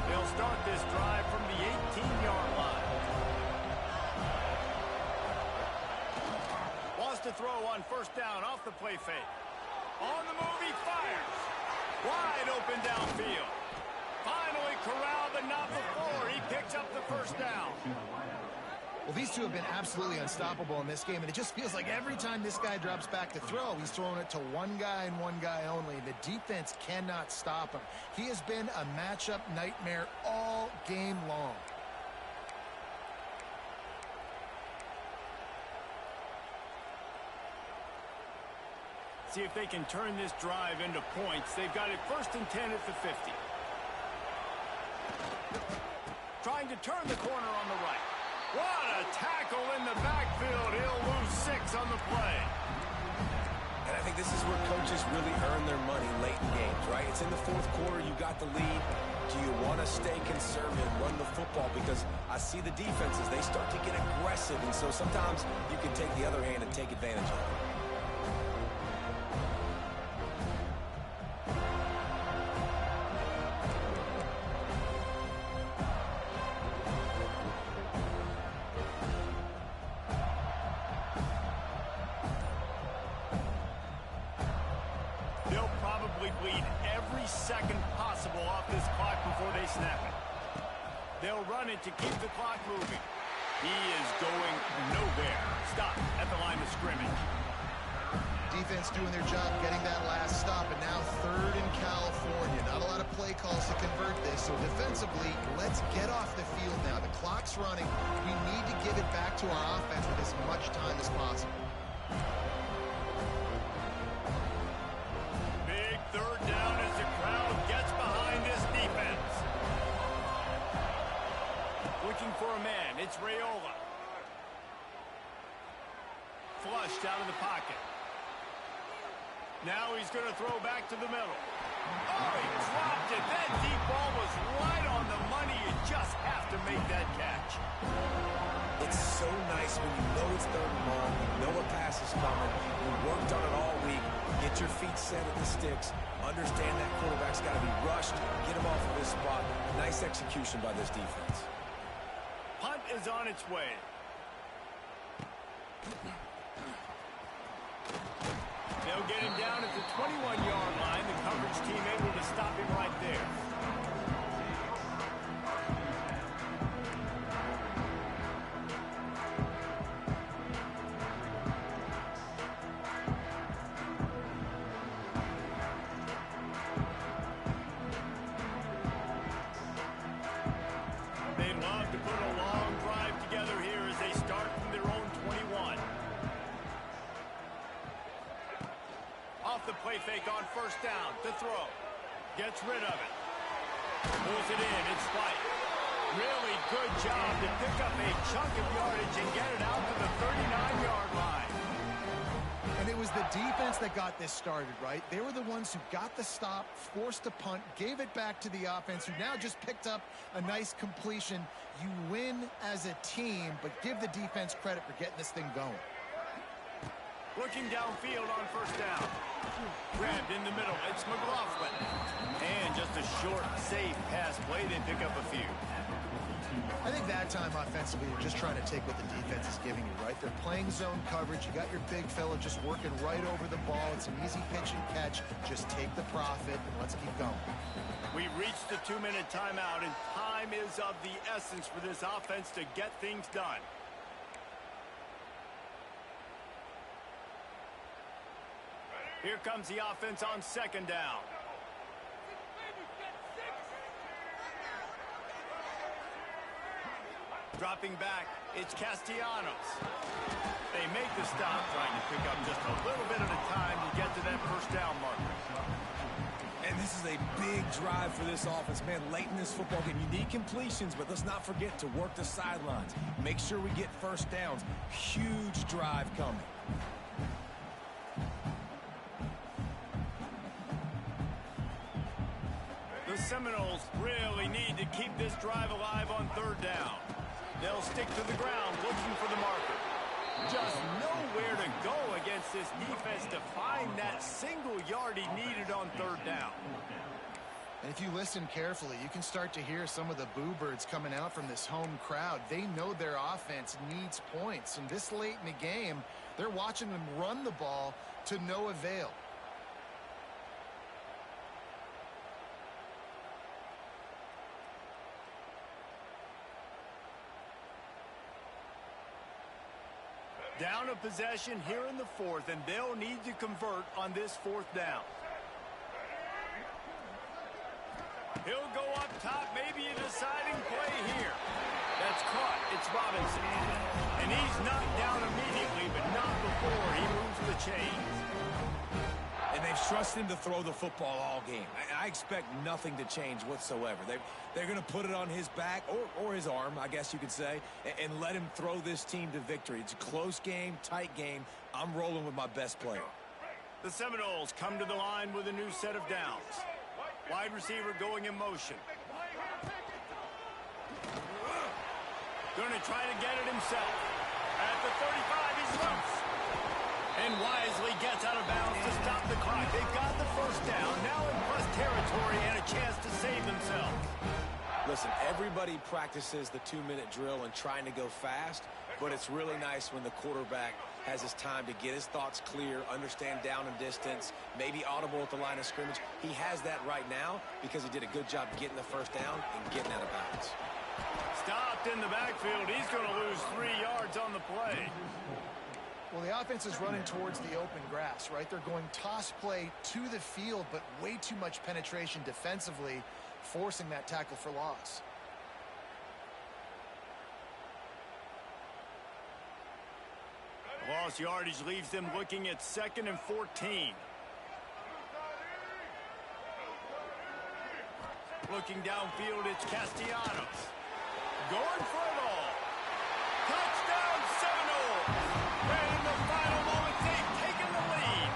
They'll start this drive from the 18-yard line. Wants to throw on first down off the play fake. On the move, he fires. Wide open downfield. Finally corralled, but not before. He picks up the first down. Well, these two have been absolutely unstoppable in this game, and it just feels like every time this guy drops back to throw, he's throwing it to one guy and one guy only. The defense cannot stop him. He has been a matchup nightmare all game long. See if they can turn this drive into points. They've got it first and 10 at the 50. Trying to turn the corner on the right. What a tackle in the backfield. He'll lose 6 on the play. And I think this is where coaches really earn their money late in games, right? It's in the fourth quarter. You got the lead. Do you want to stay conservative, run the football? Because I see the defenses, they start to get aggressive, and so sometimes you can take the other hand and take advantage of it. They'll probably bleed every second possible off this clock before they snap it. They'll run it to keep the clock moving. He is going nowhere. Stop at the line of scrimmage. Defense doing their job, getting that last stop, and now third in California. Not a lot of play calls to convert this, so defensively, let's get off the field now. The clock's running. We need to give it back to our offense with as much time as possible. Big third down as the crowd gets behind this defense. Looking for a man. It's Raiola. Flushed out of the pocket. Now he's going to throw back to the middle. Oh, he dropped it. That deep ball was right on the money. You just have to make that catch. It's so nice when you know it's third and long, you know a pass is coming, you worked on it all week, get your feet set at the sticks, understand that quarterback's got to be rushed, get him off of his spot. Nice execution by this defense. Punt is on its way. They'll get him down at the 21-yard line. The coverage team able to stop him right there. They love to put a long drive together here as they start from their own 21. Off the play fake on first down to throw. Gets rid of it. Pulls it in. It's White. Really good job to pick up a chunk of yardage and get it out to the 39-yard line. And it was the defense that got this started, right? They were the ones who got the stop, forced a punt, gave it back to the offense, who now just picked up a nice completion. You win as a team, but give the defense credit for getting this thing going. Looking downfield on first down. Grabbed in the middle. It's McLaughlin. And just a short, safe pass play. They pick up a few. I think that time offensively, you're just trying to take what the defense is giving you, right? They're playing zone coverage. You got your big fella just working right over the ball. It's an easy pitch and catch. Just take the profit and let's keep going. We reached the 2-minute timeout, and time is of the essence for this offense to get things done. Here comes the offense on second down. Dropping back, it's Castellanos. They make the stop, trying to pick up just a little bit at a time to get to that first down marker. And this is a big drive for this offense. Man, late in this football game, you need completions, but let's not forget to work the sidelines. Make sure we get first downs. Huge drive coming. The Seminoles really need to keep this drive alive on third down. They'll stick to the ground looking for the marker. Just nowhere to go against this defense to find that single yard he needed on third down. And if you listen carefully, you can start to hear some of the boo birds coming out from this home crowd. They know their offense needs points. And this late in the game, they're watching them run the ball to no avail. Down a possession here in the fourth, and they'll need to convert on this fourth down. He'll go up top, maybe a deciding play here. That's caught. It's Robinson. And he's knocked down immediately, but not before he moves the chains. And they've trusted him to throw the football all game. I expect nothing to change whatsoever. They're going to put it on his back, or his arm, I guess you could say, and let him throw this team to victory. It's a close game, tight game. I'm rolling with my best player. The Seminoles come to the line with a new set of downs. Wide receiver going in motion. Going to try to get it himself. At the 35, he's loose. And wisely gets out of bounds to stop the clock. They've got the first down, now in plus territory and a chance to save themselves. Listen, everybody practices the 2-minute drill and trying to go fast, but it's really nice when the quarterback has his time to get his thoughts clear, understand down and distance, maybe audible at the line of scrimmage. He has that right now because he did a good job getting the first down and getting out of bounds. Stopped in the backfield. He's going to lose 3 yards on the play. Well, the offense is running towards the open grass, right? They're going toss play to the field, but way too much penetration defensively, forcing that tackle for loss. Lost yardage leaves them looking at 2nd and 14. Looking downfield, it's Castellanos. Going for it all. Touchdown, Seminoles! And in the final moment, they've taken the lead.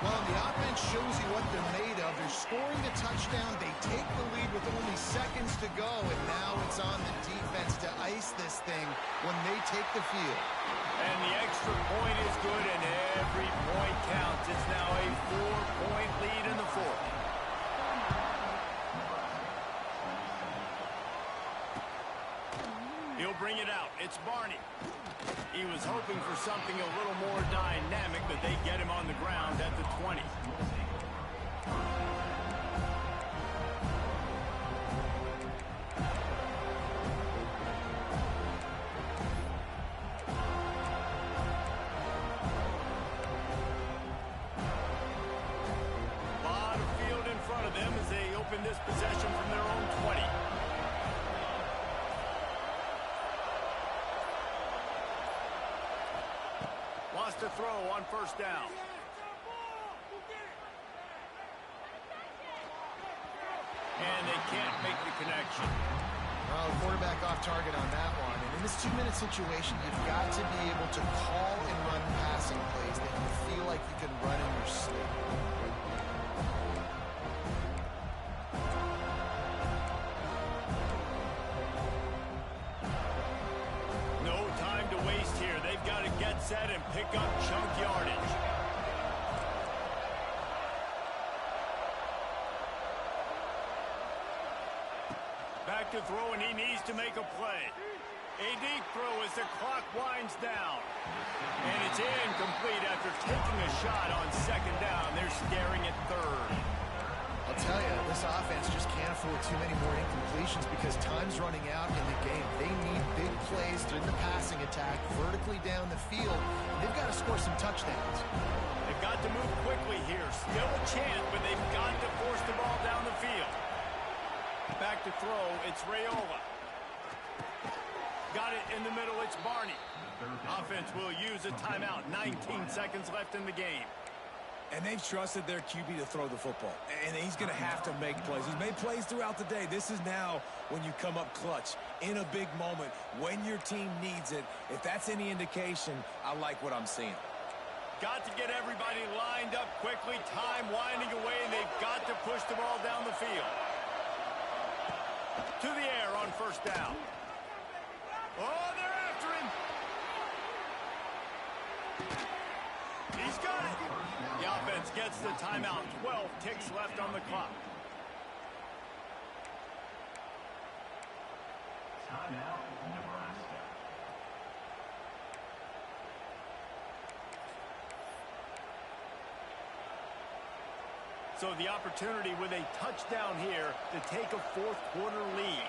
Well, the offense shows you what they're made of. They're scoring the touchdown. They take the lead with only seconds to go, and now it's on the defense to ice this thing when they take the field. And the extra point is good, and every point counts. It's now a 4-point lead in the 4th. He'll bring it out. It's Barney. He was hoping for something a little more dynamic, but they get him on the ground at the 20. Lot of field in front of them as they open this possession from their own 20. Lost a throw on first down. And they can't make the connection. Well, the quarterback off target on that one. And in this 2-minute situation, you've got to be able to call and run passing plays that you feel like you can run in your sleep. No time to waste here. They've got to get set and pick up chunk yardage. Back to throw, and he needs to make a play. A deep throw as the clock winds down. And it's incomplete after taking a shot on 2nd down. They're staring at 3rd. I'll tell you, this offense just can't afford too many more incompletions because time's running out in the game. They need big plays in the passing attack, vertically down the field, and they've got to score some touchdowns. They've got to move quickly here. Still a chance, but they've got to force the ball down the field. Back to throw, it's Raiola. Got it in the middle, it's Barney. Offense will use a timeout. 19 seconds left in the game. And they've trusted their QB to throw the football. And he's going to have to make plays. He's made plays throughout the day. This is now when you come up clutch in a big moment when your team needs it. If that's any indication, I like what I'm seeing. Got to get everybody lined up quickly. Time winding away, and they've got to push the ball down the field. To the air on first down. Oh, they're after him. He's got it. The offense gets the timeout. 12 ticks left on the clock. Timeout, Nebraska. So the opportunity with a touchdown here to take a 4th quarter lead.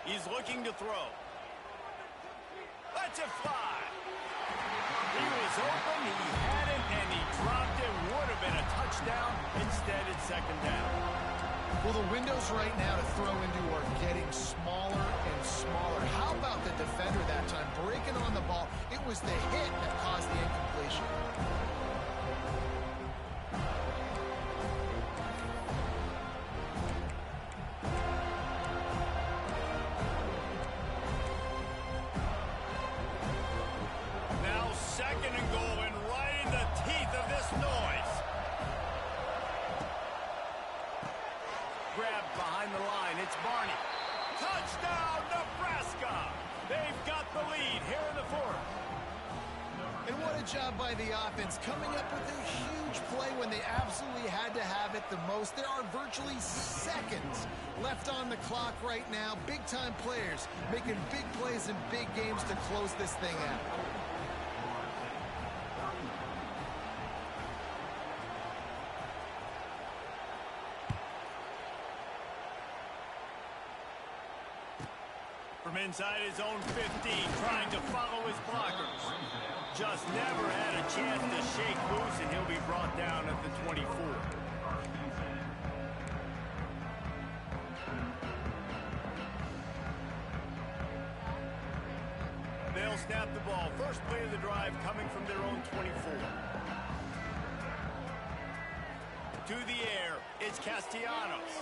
He's looking to throw. Let's it fly. He was open, he had it, and he dropped it. Would have been a touchdown. Instead, it's 2nd down. Well, the windows right now to throw into are getting smaller and smaller. How about the defender that time breaking on the ball? It was the hit that caused the incompletion. job by the offense, coming up with a huge play when they absolutely had to have it the most. There are virtually seconds left on the clock right now. Big-time players making big plays in big games to close this thing out. From inside his own 15, trying to follow his blockers. Just never had a chance to shake loose, and he'll be brought down at the 24. They'll snap the ball. First play of the drive coming from their own 24. To the air, it's Castellanos.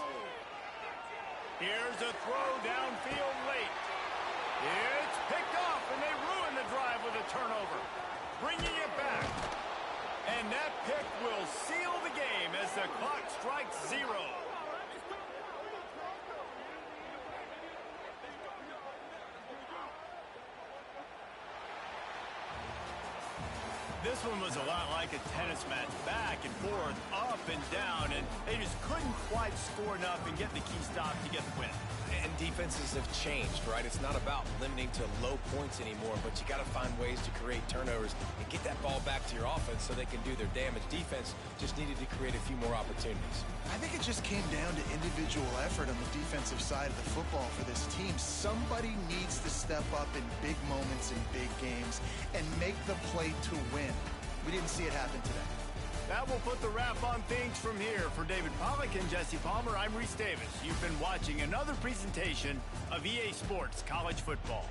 Here's a throw downfield late. It's picked off, and they ruin the drive with a turnover. Bringing it back. And that pick will seal the game as the clock strikes 0. This one was a lot like a tennis match, back and forth, up and down, and they just couldn't quite score enough and get the key stop to get the win. And defenses have changed, right? It's not about limiting to low points anymore, but you got to find ways to create turnovers and get that ball back to your offense so they can do their damage. Defense just needed to create a few more opportunities. I think it just came down to individual effort on the defensive side of the football for this team. Somebody needs to step up in big moments in big games and make the play to win. We didn't see it happen today. That will put the wrap on things from here. For David Pollack and Jesse Palmer, I'm Reese Davis. You've been watching another presentation of EA Sports College Football.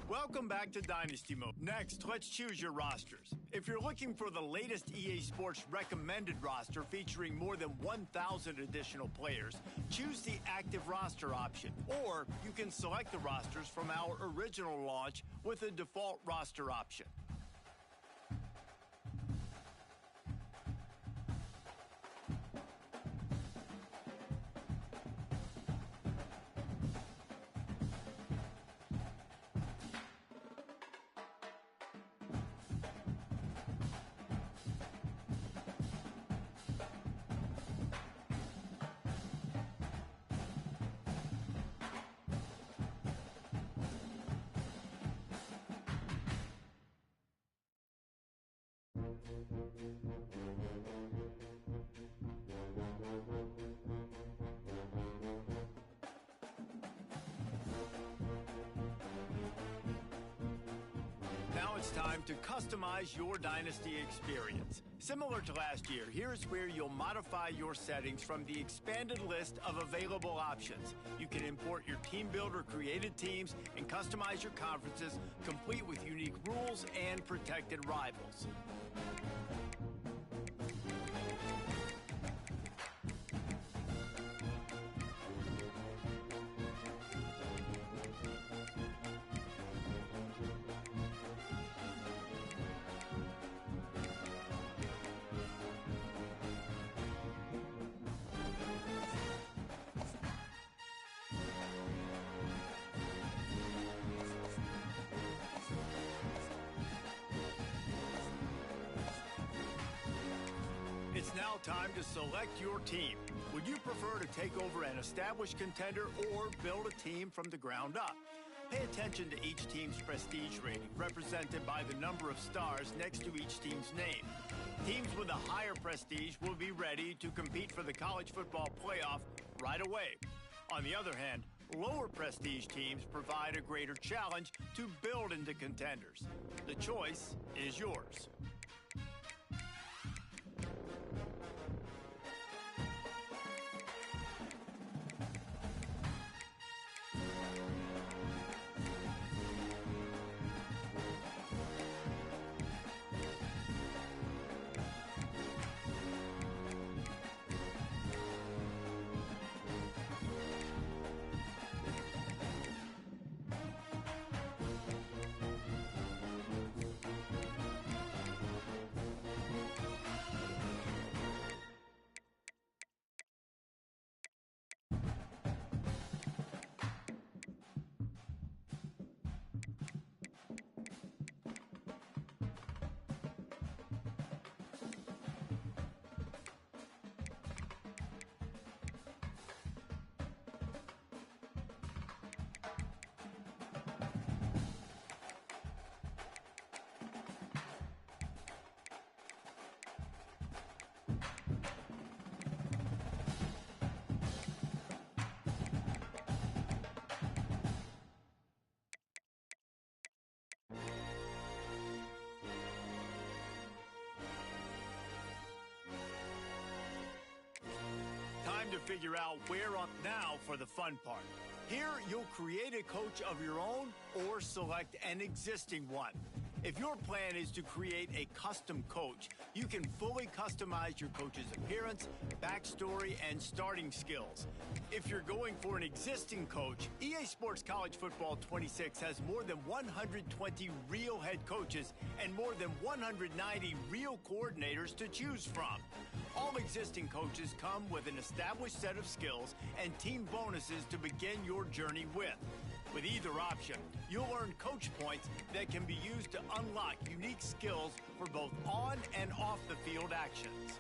Welcome back to Dynasty Mode. Next, let's choose your rosters. If you're looking for the latest EA Sports recommended roster featuring more than 1,000 additional players, choose the active roster option. Or you can select the rosters from our original launch with a default roster option. Now it's time to customize your Dynasty experience. Similar to last year, here's where you'll modify your settings from the expanded list of available options. You can import your team builder created teams and customize your conferences, complete with unique rules and protected rivals. It's now time to select your team. Would you prefer to take over an established contender or build a team from the ground up? Pay attention to each team's prestige rating, represented by the number of stars next to each team's name. Teams with a higher prestige will be ready to compete for the college football playoff right away. On the other hand, lower prestige teams provide a greater challenge to build into contenders. The choice is yours. Time to figure out where on now for the fun part. Here, you'll create a coach of your own or select an existing one. If your plan is to create a custom coach, you can fully customize your coach's appearance, backstory, and starting skills. If you're going for an existing coach, EA Sports College Football 26 has more than 120 real head coaches and more than 190 real coordinators to choose from. All existing coaches come with an established set of skills and team bonuses to begin your journey with. With either option, you'll earn coach points that can be used to unlock unique skills for both on and off the field actions.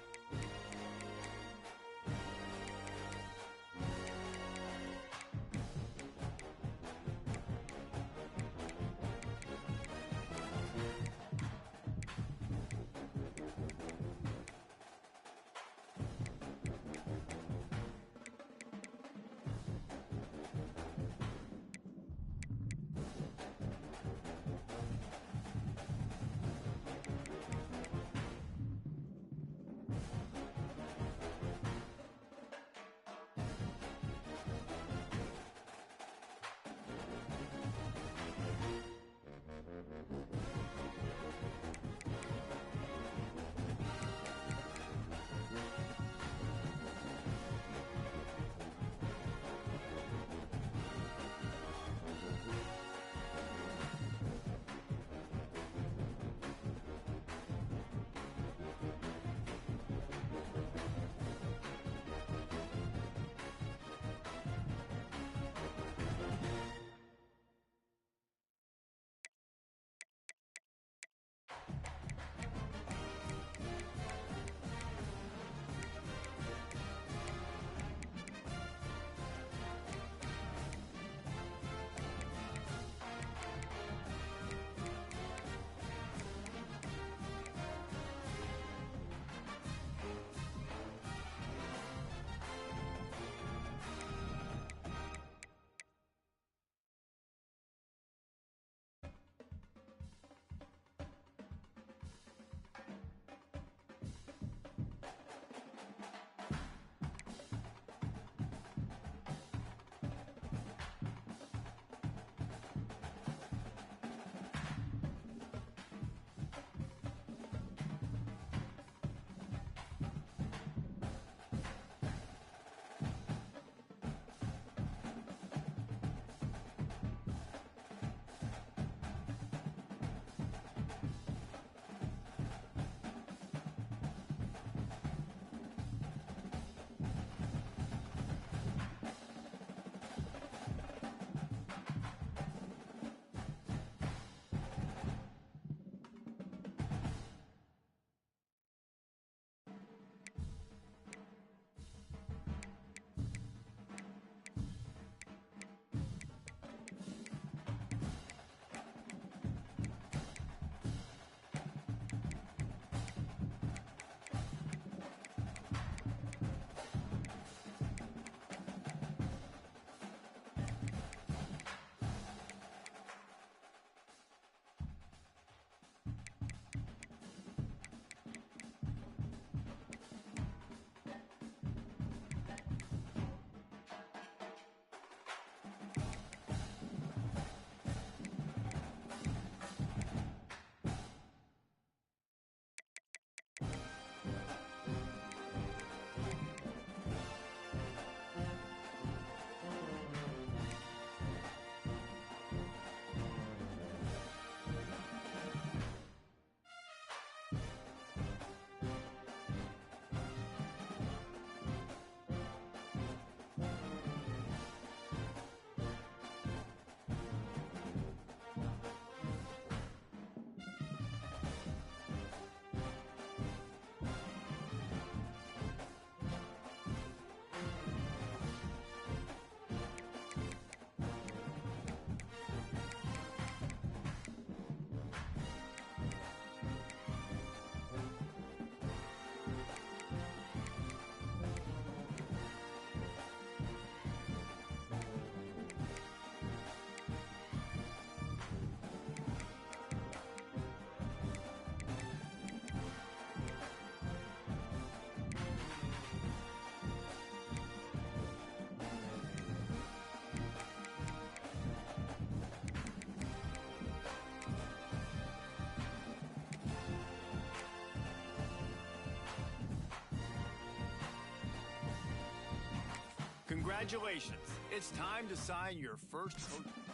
Congratulations. It's time to sign your first coach.